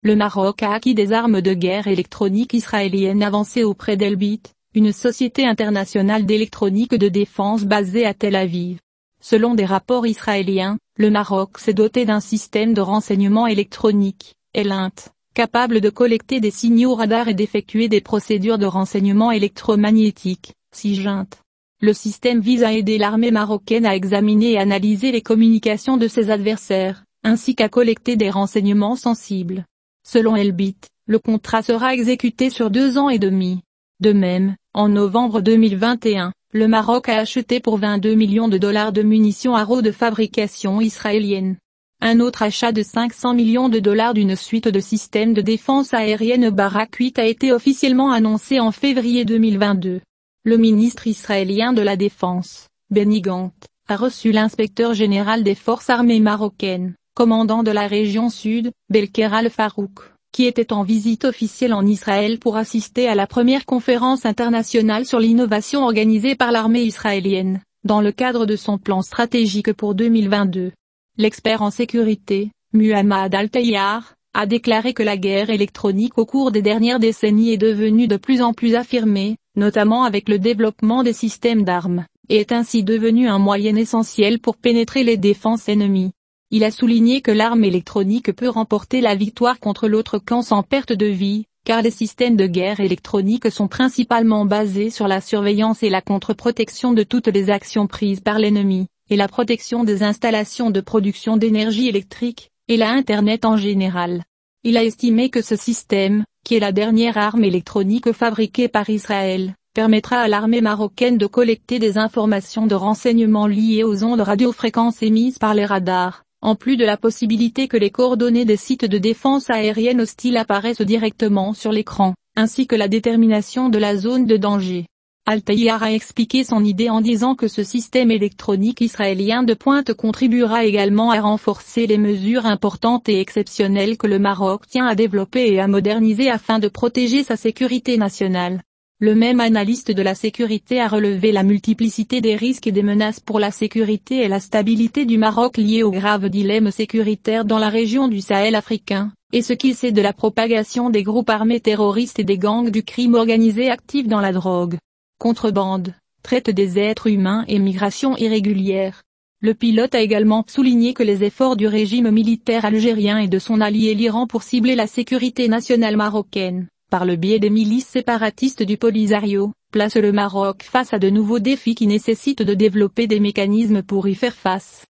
le Maroc a acquis des armes de guerre électroniques israéliennes avancées auprès d'Elbit, une société internationale d'électronique de défense basée à Tel Aviv. Selon des rapports israéliens, le Maroc s'est doté d'un système de renseignement électronique, ELINT, capable de collecter des signaux radars et d'effectuer des procédures de renseignement électromagnétique, SIGINT. Le système vise à aider l'armée marocaine à examiner et analyser les communications de ses adversaires, ainsi qu'à collecter des renseignements sensibles. Selon Elbit, le contrat sera exécuté sur 2 ans et demi. De même, en novembre 2021, le Maroc a acheté pour 22 millions de dollars de munitions Arrow de fabrication israélienne. Un autre achat de 500 millions de dollars d'une suite de systèmes de défense aérienne Barak 8 a été officiellement annoncé en février 2022. Le ministre israélien de la Défense, Benny Gantz, a reçu l'inspecteur général des forces armées marocaines, commandant de la région sud, Belker Al-Farouk, qui était en visite officielle en Israël pour assister à la première conférence internationale sur l'innovation organisée par l'armée israélienne, dans le cadre de son plan stratégique pour 2022. L'expert en sécurité, Muhammad Al-Tayyar, a déclaré que la guerre électronique au cours des dernières décennies est devenue de plus en plus affirmée, notamment avec le développement des systèmes d'armes, et est ainsi devenue un moyen essentiel pour pénétrer les défenses ennemies. Il a souligné que l'arme électronique peut remporter la victoire contre l'autre camp sans perte de vie, car les systèmes de guerre électronique sont principalement basés sur la surveillance et la contre-protection de toutes les actions prises par l'ennemi, et la protection des installations de production d'énergie électrique, et la Internet en général. Il a estimé que ce système, qui est la dernière arme électronique fabriquée par Israël, permettra à l'armée marocaine de collecter des informations de renseignement liées aux ondes radiofréquences émises par les radars, en plus de la possibilité que les coordonnées des sites de défense aérienne hostiles apparaissent directement sur l'écran, ainsi que la détermination de la zone de danger. Al-Tayyar a expliqué son idée en disant que ce système électronique israélien de pointe contribuera également à renforcer les mesures importantes et exceptionnelles que le Maroc tient à développer et à moderniser afin de protéger sa sécurité nationale. Le même analyste de la sécurité a relevé la multiplicité des risques et des menaces pour la sécurité et la stabilité du Maroc liés aux graves dilemmes sécuritaires dans la région du Sahel africain, et ce qu'il sait de la propagation des groupes armés terroristes et des gangs du crime organisé actifs dans la drogue, contrebande, traite des êtres humains et migration irrégulière. Le pilote a également souligné que les efforts du régime militaire algérien et de son allié l'Iran pour cibler la sécurité nationale marocaine, par le biais des milices séparatistes du Polisario, place le Maroc face à de nouveaux défis qui nécessitent de développer des mécanismes pour y faire face.